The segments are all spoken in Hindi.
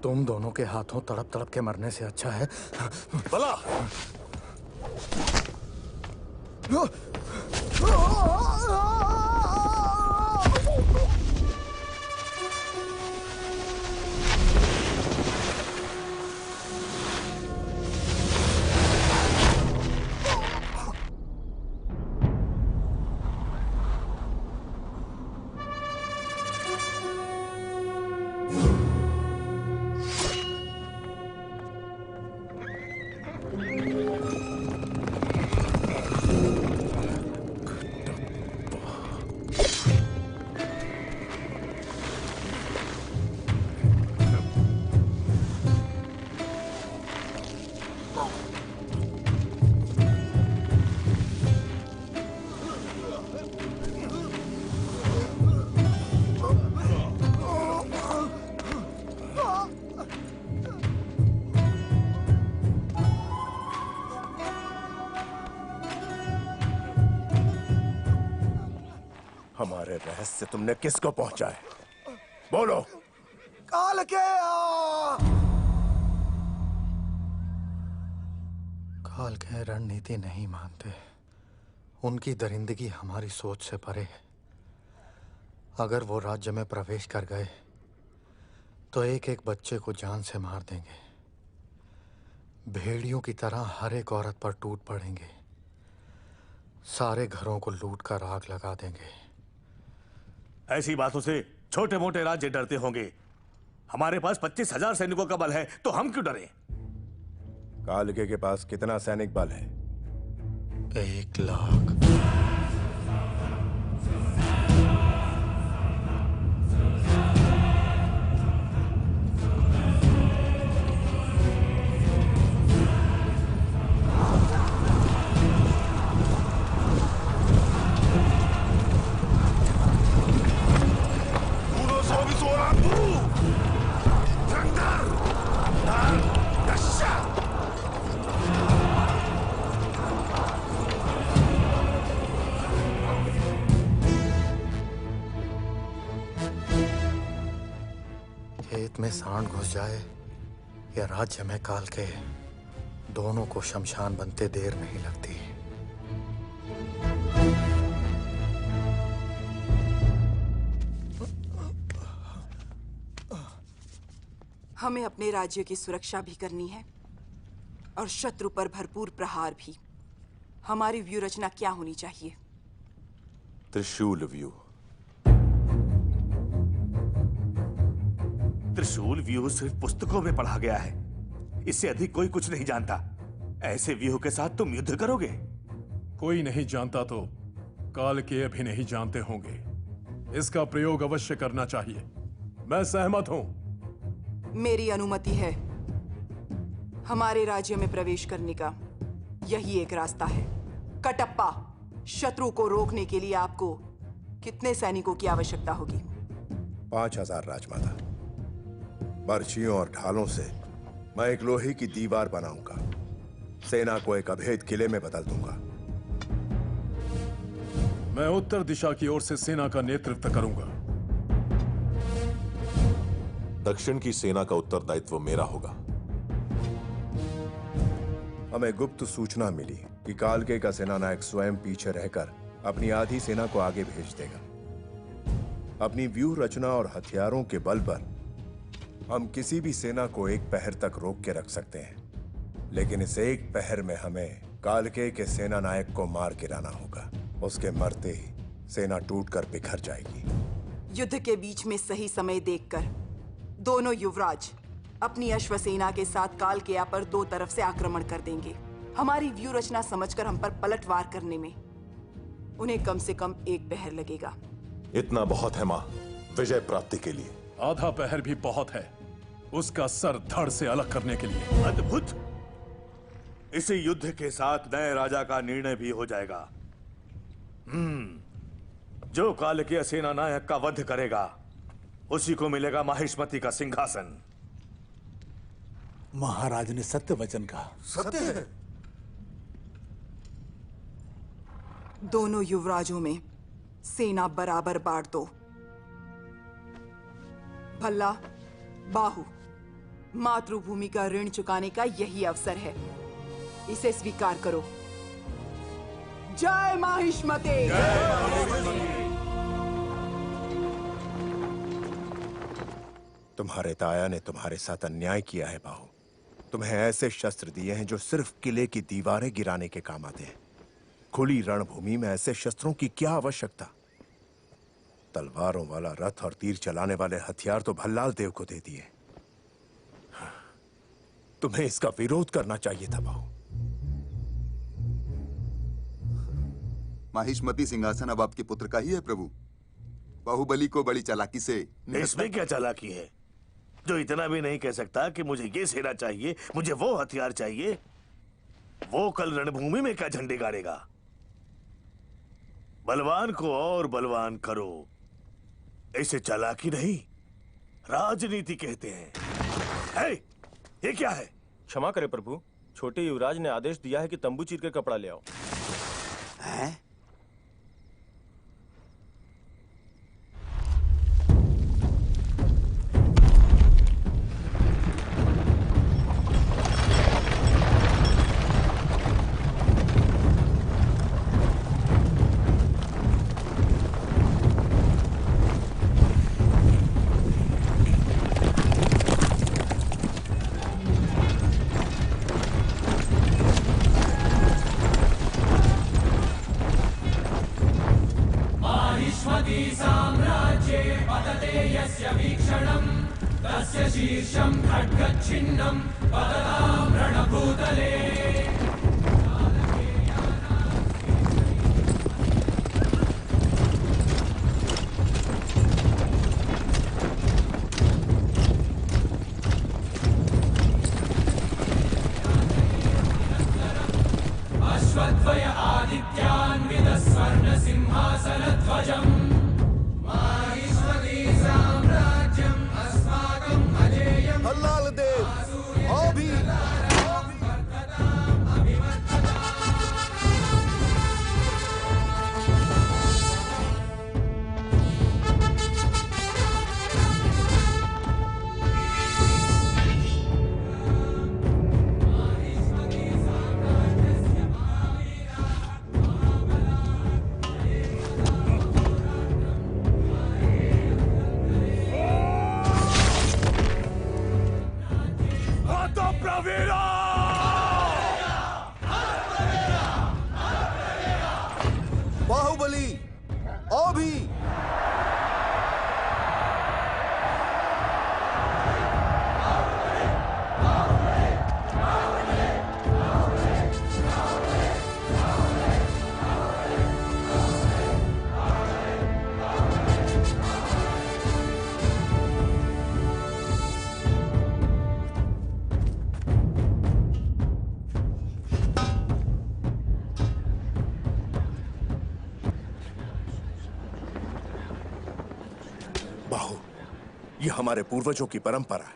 तुम दोनों के हाथों तड़प तड़प के मरने से अच्छा है भला हमारे रहस्य तुमने किसको पहुंचाए? बोलो। काल के रणनीति नहीं मानते। उनकी दरिंदगी हमारी सोच से परे है। अगर वो राज्य में प्रवेश कर गए तो एक एक बच्चे को जान से मार देंगे। भेड़ियों की तरह हर एक औरत पर टूट पड़ेंगे। सारे घरों को लूट कर आग लगा देंगे। ऐसी बातों से छोटे मोटे राज्य डरते होंगे। हमारे पास 25,000 सैनिकों का बल है, तो हम क्यों डरें? कालके के पास कितना सैनिक बल है? 1 लाख। खेत में सांड घुस जाए या राज्य में काल के, दोनों को शमशान बनते देर नहीं लगती। हमें अपने राज्य की सुरक्षा भी करनी है और शत्रु पर भरपूर प्रहार भी। हमारी व्यू रचना क्या होनी चाहिए? त्रिशूल व्यू। त्रिशूल व्यूह सिर्फ पुस्तकों में पढ़ा गया है। इससे अधिक कोई कुछ नहीं जानता। ऐसे व्यूह के साथ तुम युद्ध करोगे? कोई नहीं जानता तो काल के भी नहीं जानते होंगे। इसका प्रयोग अवश्य करना चाहिए। मैं सहमत हूं। मेरी अनुमति है। हमारे राज्य में प्रवेश करने का यही एक रास्ता है। कटप्पा, शत्रु को रोकने के लिए आपको कितने सैनिकों की आवश्यकता होगी? 5,000 राजमाता। बर्छियों और ढालों से मैं एक लोहे की दीवार बनाऊंगा। सेना को एक अभेद किले में बदल दूंगा। मैं उत्तर दिशा की ओर से सेना का नेतृत्व करूंगा। दक्षिण की सेना का उत्तरदायित्व मेरा होगा। हमें गुप्त सूचना मिली कि कालके का सेनानायक स्वयं पीछे रहकर अपनी आधी सेना को आगे भेज देगा। अपनी व्यूह रचना और हथियारों के बल पर हम किसी भी सेना को एक पहर तक रोक के रख सकते हैं, लेकिन इस एक पहर में हमें कालके के सेनानायक को मार गिराना होगा। उसके मरते ही सेना टूटकर बिखर जाएगी। युद्ध के बीच में सही समय देखकर दोनों युवराज अपनी अश्वसेना के साथ कालकेया पर 2 तरफ से आक्रमण कर देंगे। हमारी व्यू रचना समझकर हम पर पलटवार करने में उन्हें कम से कम 1 पहर लगेगा। इतना बहुत है मां, विजय प्राप्ति के लिए। आधा पहर भी बहुत है उसका सर धड़ से अलग करने के लिए। अद्भुत। इसी युद्ध के साथ नए राजा का निर्णय भी हो जाएगा। जो कालकेय सेना नायक का वध करेगा उसी को मिलेगा माहिष्मति का सिंहासन। महाराज ने सत्य वचन कहा। सत्य है। दोनों युवराजों में सेना बराबर बांट दो। भल्ला, बाहु, मातृभूमि का ऋण चुकाने का यही अवसर है। इसे स्वीकार करो। जय माहिष्मते। तुम्हारे ताया ने तुम्हारे साथ अन्याय किया है बाहु। तुम्हें ऐसे शस्त्र दिए हैं जो सिर्फ किले की दीवारें गिराने के काम आते हैं। खुली रणभूमि में ऐसे शस्त्रों की क्या आवश्यकता? तलवारों वाला रथ और तीर चलाने वाले हथियार तो भल्लाल देव को दे दिए। तुम्हें इसका विरोध करना चाहिए था बाहु। माहिष्मती सिंहासन अब आपके पुत्र का ही है प्रभु। बाहुबली को बड़ी चालाकी से। इसमें क्या चालाकी है जो इतना भी नहीं कह सकता कि मुझे ये सेना चाहिए, मुझे वो हथियार चाहिए? वो कल रणभूमि में क्या झंडे गाड़ेगा? बलवान को और बलवान करो, इसे चालाकी नहीं राजनीति कहते हैं। ये क्या है? क्षमा करें प्रभु, छोटे युवराज ने आदेश दिया है कि तंबू चीर के कपड़ा ले आओ। हैं? बाहुबली ओ भी। बाहु, ये हमारे पूर्वजों की परंपरा है।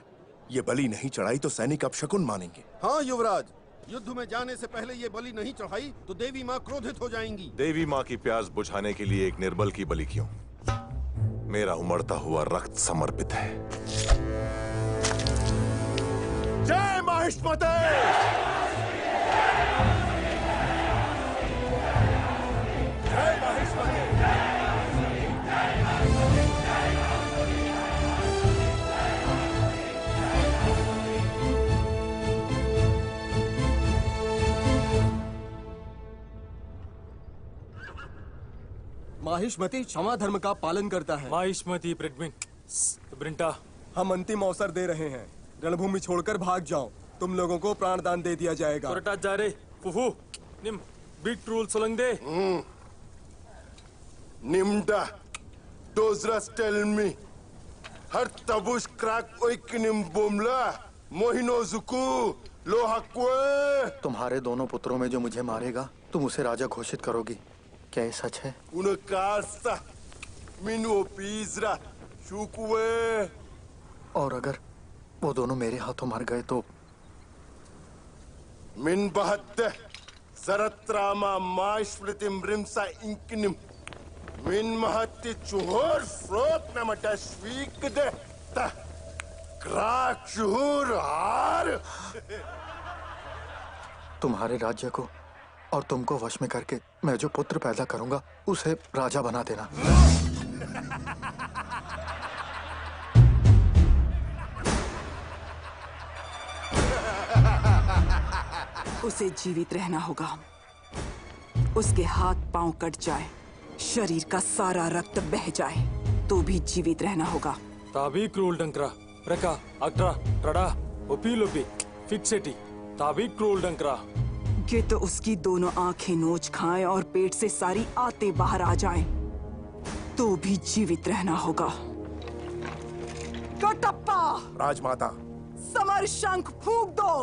ये बलि नहीं चढ़ाई तो सैनिक अपशकुन मानेंगे। हाँ युवराज, युद्ध में जाने से पहले ये बलि नहीं चढ़ाई तो देवी माँ क्रोधित हो जाएंगी। देवी माँ की प्यास बुझाने के लिए एक निर्बल की बलि क्यों? मेरा उमड़ता हुआ रक्त समर्पित है। जय माहिष्मते। जय माहिष्मते। माहिष्मती क्षमा धर्म का पालन करता है। माहिष्मती ब्रिंटा, हम अंतिम अवसर दे रहे हैं। रणभूमि छोड़कर भाग जाओ, तुम लोगों को प्राणदान दे दिया जाएगा। जा रे फुफू निम बिग ट्रूल सोलंगदे। निम्डा डोजरस टेल मी हर तबुश क्रैक ओइकनिम बोमला मोहिनो जुकू लोहक्वे। तुम्हारे दोनों पुत्रों में जो मुझे मारेगा तुम उसे राजा घोषित करोगी, क्या ये सच है? उनकास्ता मिनो पीजरा शुक्वे। और अगर वो दोनों मेरे हाथों मर गए तो? मिन बहत्ते सरत्रामा माइश्वृतिम रिमसा इंकनिम मिन महत्ति चुहोर फ्रोत नमटा स्वीक दे ता राक्षुर तुम्हारे राज्य को और तुमको वश में करके मैं जो पुत्र पैदा करूंगा उसे राजा बना देना। उसे जीवित रहना होगा। उसके हाथ पांव कट जाए, शरीर का सारा रक्त बह जाए, तो भी जीवित रहना होगा। ताबी क्रूल डंकरा प्रका अक्ट्रा ट्रडा ओपी फिक्सेटी ताबी क्रूल डंकरा। ये तो उसकी दोनों आंखें नोच खाएं और पेट से सारी आतें बाहर आ जाएं, तो भी जीवित रहना होगा। कटप्पा! राजमाता, समर शंख फूंक दो।